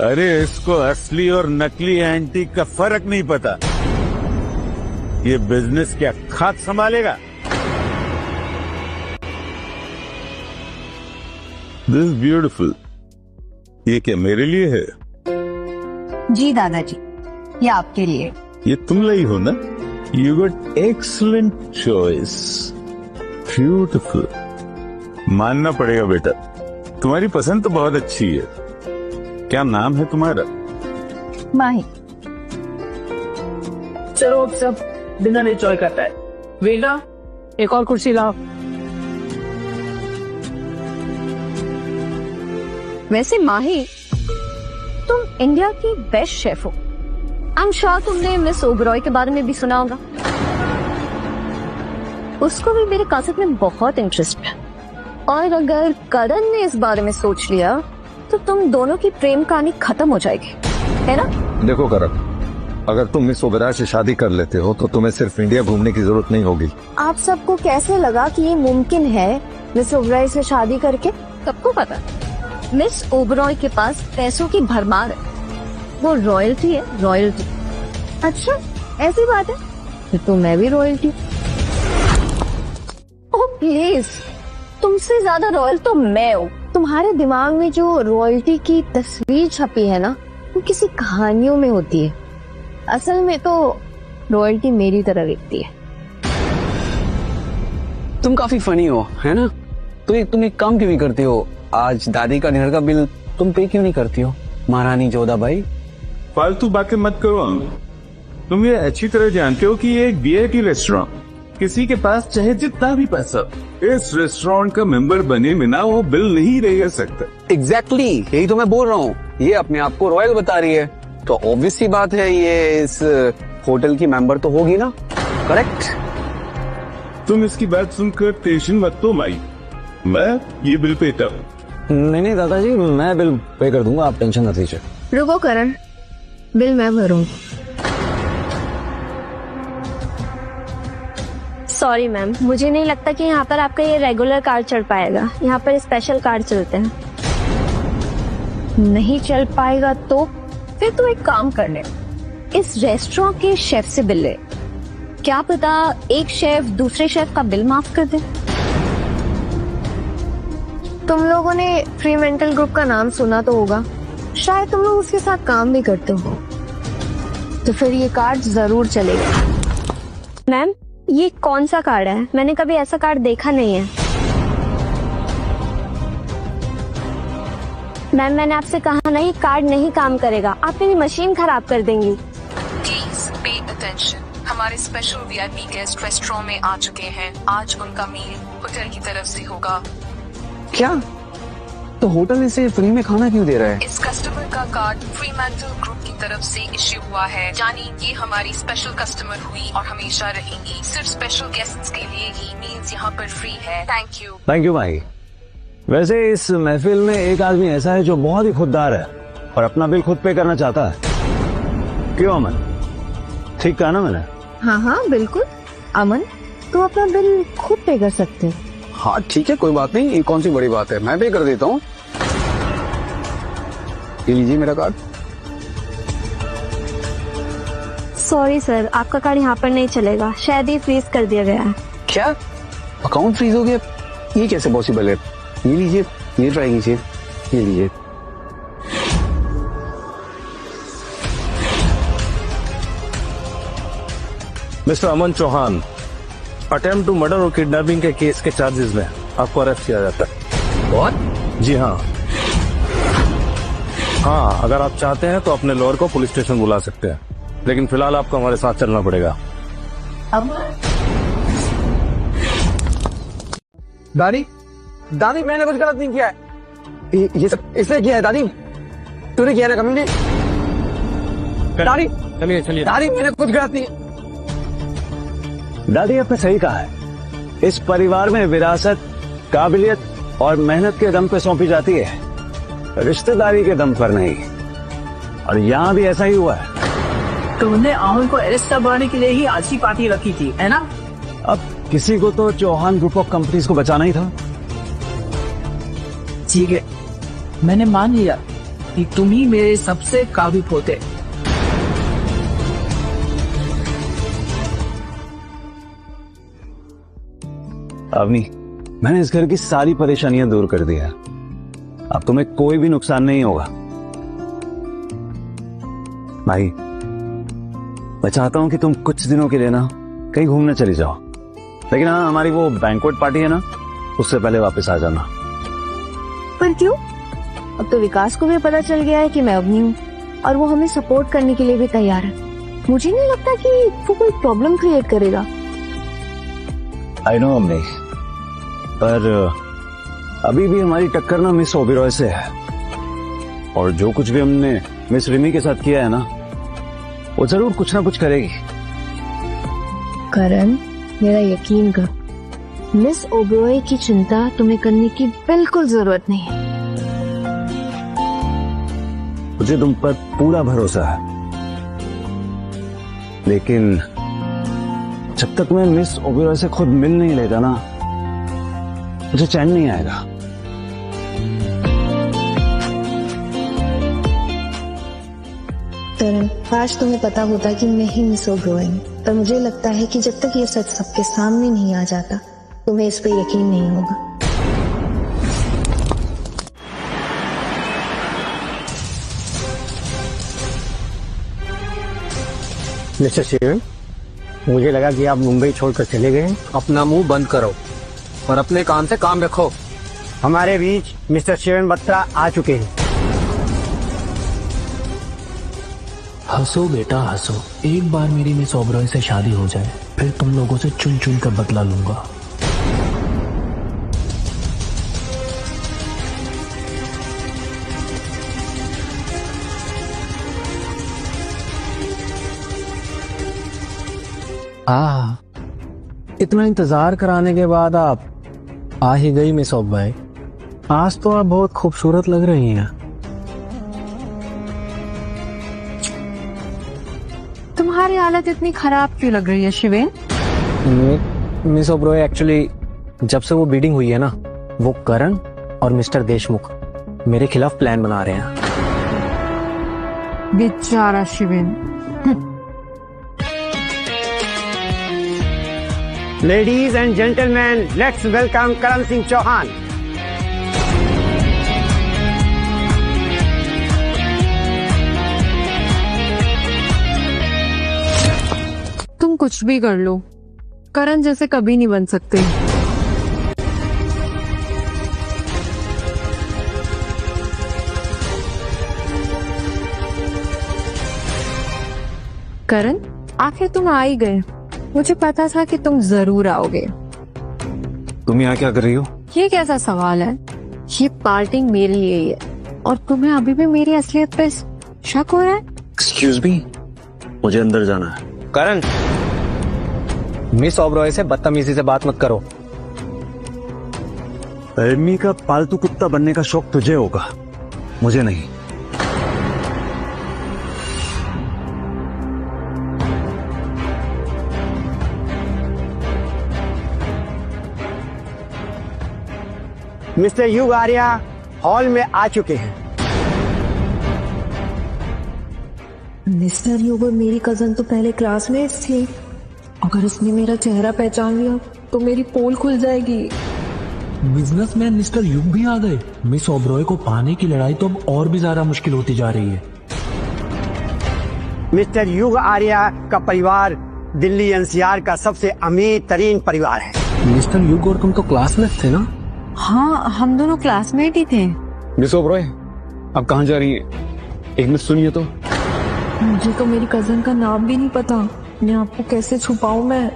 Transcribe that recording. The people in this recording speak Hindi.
अरे इसको असली और नकली एंटीक का फर्क नहीं पता। ये बिजनेस क्या खाद संभालेगा? This beautiful. ये क्या मेरे लिए है? जी दादाजी, ये आपके लिए। ये तुम लाई हो ना? You got excellent choice, beautiful. मानना पड़ेगा बेटा, तुम्हारी पसंद तो बहुत अच्छी है। क्या नाम है तुम्हारा? माही। चलो अब सब डिनर एंजॉय करता है। वेला, एक और कुर्सी लाओ। वैसे माही, तुम इंडिया की बेस्ट शेफ हो। आई एम श्योर तुमने मिस ओबरॉय के बारे में भी सुना होगा। उसको भी मेरे कजिन में बहुत इंटरेस्ट है, और अगर करण ने इस बारे में सोच लिया तो तुम दोनों की प्रेम कहानी खत्म हो जाएगी, है ना? देखो करण, अगर तुम मिस ओबेरॉय से शादी कर लेते हो तो तुम्हें सिर्फ इंडिया घूमने की जरूरत नहीं होगी। आप सबको कैसे लगा कि ये मुमकिन है मिस ओबरॉय से शादी करके? सबको पता मिस ओबरॉय के पास पैसों की भरमार है। वो रॉयल्टी है, रॉयल्टी। अच्छा, ऐसी बात है? फिर तो मैं भी रॉयल्टी। ओह प्लीज, तुमसे ज्यादा रॉयल तो मैं हूँ। तुम्हारे दिमाग में जो रॉयल्टी की तस्वीर छपी है ना, वो किसी कहानियों में होती है। असल में तो रॉयल्टी मेरी तरह दिखती है। तुम काफी फनी हो, है ना? तो तुम एक काम क्यों नहीं करती हो? आज दादी का डिनर का बिल तुम पे क्यों नहीं करती हो, महारानी जोधाबाई? फालतू बातें मत करो। तुम ये अच्छी तरह जानते हो कि ये एक वीआईपी रेस्टोरेंट, किसी के पास चाहे जितना भी पैसा, इस रेस्टोरेंट का मेंबर बने बिना वो बिल नहीं दे सकता। एग्जैक्टली, यही तो मैं बोल रहा हूँ। ये अपने आप को रॉयल बता रही है, तो ऑब्वियस सी बात है ये इस होटल की मेंबर तो होगी ना, करेक्ट? तुम इसकी बात सुनकर टेंशन मत लो माई, मैं ये बिल पेता हूँ। नहीं दादाजी, मैं बिल पे कर दूंगा, आप टेंशन मत लीजिए। रुको करण, बिल मैं भरूंगी। सॉरी मैम, मुझे नहीं लगता कि यहाँ पर आपका ये रेगुलर कार्ड चल पाएगा। यहाँ पर स्पेशल कार्ड चलते हैं। नहीं चल पाएगा तो फिर तू एक काम कर ले, इस रेस्टोरेंट के शेफ से बिल ले। क्या पता एक शेफ दूसरे शेफ का बिल माफ कर दे। तुम लोगों ने फ्री मेंटल ग्रुप का नाम सुना तो होगा, शायद तुम लोग उसके साथ काम भी करते हो, तो फिर ये कार्ड जरूर चलेगा। मैम, ये कौन सा कार्ड है? मैंने कभी ऐसा कार्ड देखा नहीं है। मैम, मैंने आपसे कहा ना, ये कार्ड नहीं काम करेगा। आप मेरी मशीन खराब कर देंगी। Please pay attention. हमारे स्पेशल वीआईपी गेस्ट रेस्टोरेंट में आ चुके हैं। आज उनका मील होटल की तरफ से होगा। क्या? तो होटल इसे फ्री में खाना क्यों दे रहा है? इस कस्टमर का कार्ड फ्री मेंटल ग्रुप की तरफ से इश्यू हुआ है, यानी ये हमारी स्पेशल कस्टमर हुई और हमेशा रहेंगी। सिर्फ स्पेशल गेस्ट्स के लिए ही मील्स यहाँ पर फ्री है। Thank you. थैंक यू भाई। वैसे इस महफिल में एक आदमी ऐसा है जो बहुत ही खुददार है और अपना बिल खुद पे करना चाहता है। क्यों अमन, ठीक कहा ना मैंने? हाँ हाँ बिल्कुल अमन, तुम अपना बिल खुद पे कर सकते हो। हाँ ठीक है, कोई बात नहीं, ये कौन सी बड़ी बात है, मैं पे कर देता हूँ। ये लीजिए मेरा कार्ड। सॉरी सर, आपका कार्ड यहाँ पर नहीं चलेगा, शायद ही फ्रीज कर दिया गया है। क्या? अकाउंट फ्रीज हो गया? ये कैसे पॉसिबल है? ये लीजिए, ये ट्राई कीजिए, ये लीजिए। Mister Aman Chauhan, attempt to murder और किडनैपिंग के केस के चार्जेस में आपको अरेस्ट किया जाता है। What? जी हाँ। हाँ, अगर आप चाहते हैं तो अपने लॉयर को पुलिस स्टेशन बुला सकते हैं, लेकिन फिलहाल आपको हमारे साथ चलना पड़ेगा। दादी, दादी मैंने कुछ गलत नहीं किया है। ये सब इसने किया है दादी, तूने किया ना कमी ने? दादी चलिए चलिए। दादी मैंने कुछ गलत नहीं। दादी आपने सही कहा है, इस परिवार में विरासत काबिलियत और मेहनत के दम पे सौंपी जाती है, रिश्तेदारी के दम पर नहीं। और यहाँ भी ऐसा ही हुआ है। तुमने आहुल को अरेस्ट करवाने के लिए ही आज की पार्टी रखी थी, है ना? अब किसी को तो चौहान ग्रुप ऑफ कंपनीज को बचाना ही था। ठीक है, मैंने मान लिया, कि तुम ही मेरे सबसे काबिल होते। अवनी, मैंने इस घर की सारी परेशानियां दूर कर दी है। अब तुम्हें कोई भी नुकसान नहीं होगा। भाई, मैं चाहता हूं कि तुम कुछ दिनों के लिए ना कहीं घूमने चली जाओ, लेकिन हाँ, हमारी वो बैंक्वेट पार्टी है ना, उससे पहले वापस आ जाना। पर क्यों? अब तो विकास को भी पता चल गया है कि मैं अवनी हूँ और वो हमें सपोर्ट करने के लिए भी तैयार है। मुझे नहीं लगता कि वो कोई प्रॉब्लम क्रिएट करेगा। आई नो अवनी, पर अभी भी हमारी टक्कर ना मिस ओबेरॉय से है, और जो कुछ भी हमने मिस रिमी के साथ किया है ना, वो जरूर कुछ ना कुछ करेगी। करण, मेरा यकीन कर, मिस ओबेरॉय की चिंता तुम्हें करने की बिल्कुल जरूरत नहीं है। मुझे तुम पर पूरा भरोसा है, लेकिन जब तक मैं मिस ओबेरॉय से खुद मिल नहीं लेता ना, मुझे चैन नहीं आएगा। करण, आज तुम्हें पता होता कि मैं ही मिस ओबेरॉय हूँ, पर मुझे लगता है कि जब तक ये सच सबके सामने नहीं आ जाता, तुम्हें इस पर यकीन नहीं होगा। मिस्टर शिवन, मुझे लगा कि आप मुंबई छोड़कर चले गए हैं। अपना मुंह बंद करो और अपने काम से काम रखो। हमारे बीच मिस्टर शिवन बत्रा आ चुके हैं। हंसो बेटा हंसो, एक बार मेरी मिस ओबेरॉय से शादी हो जाए, फिर तुम लोगों से चुन चुन कर बदला लूंगा। इतना इंतजार कराने के बाद आप आ ही गई मिस ओबेरॉय। आज तो आप बहुत खूबसूरत लग रही हैं। तुम्हारी हालत इतनी खराब क्यों लग रही है शिवेन? मिस ओबेरॉय, एक्चुअली जब से वो बीडिंग हुई है ना, वो करण और मिस्टर देशमुख मेरे खिलाफ प्लान बना रहे हैं। बेचारा Shiven. Ladies and gentleman, let's welcome Karan Singh Chauhan. तुम कुछ भी कर लो, करण जैसे कभी नहीं बन सकते। करण, आखिर तुम आ ही गए। मुझे पता था कि तुम जरूर आओगे। तुम यहाँ क्या कर रही हो? ये कैसा सवाल है? ये पार्टी मेरे लिए ही है और तुम्हें अभी भी मेरी असलियत पे शक हो रहा है? एक्सक्यूज मी, मुझे अंदर जाना है। करण, मिस ओबेरॉय से बदतमीजी से बात मत करो। रिमी का पालतू कुत्ता बनने का शौक तुझे होगा, मुझे नहीं। मिस्टर युग आर्या हॉल में आ चुके हैं। मिस्टर युग और मेरी कजन तो पहले क्लासमेट्स थे। अगर उसने मेरा चेहरा पहचान लिया तो मेरी पोल खुल जाएगी। बिजनेसमैन मिस्टर युग भी आ गए। मिस ओबेरॉय को पाने की लड़ाई तो अब और भी ज्यादा मुश्किल होती जा रही है। मिस्टर युग आर्या का परिवार दिल्ली एनसीआर का सबसे अमीर तरीन परिवार है। मिस्टर युग और तुम तो क्लासमेट थे ना? हाँ, हम दोनों क्लासमेट ही थे। मिस ओबेरॉय, अब कहाँ जा रही है? एक मिनट सुनिए तो। मुझे तो मेरी कजन का नाम भी नहीं पता, मैं आपको कैसे छुपाऊं? मैं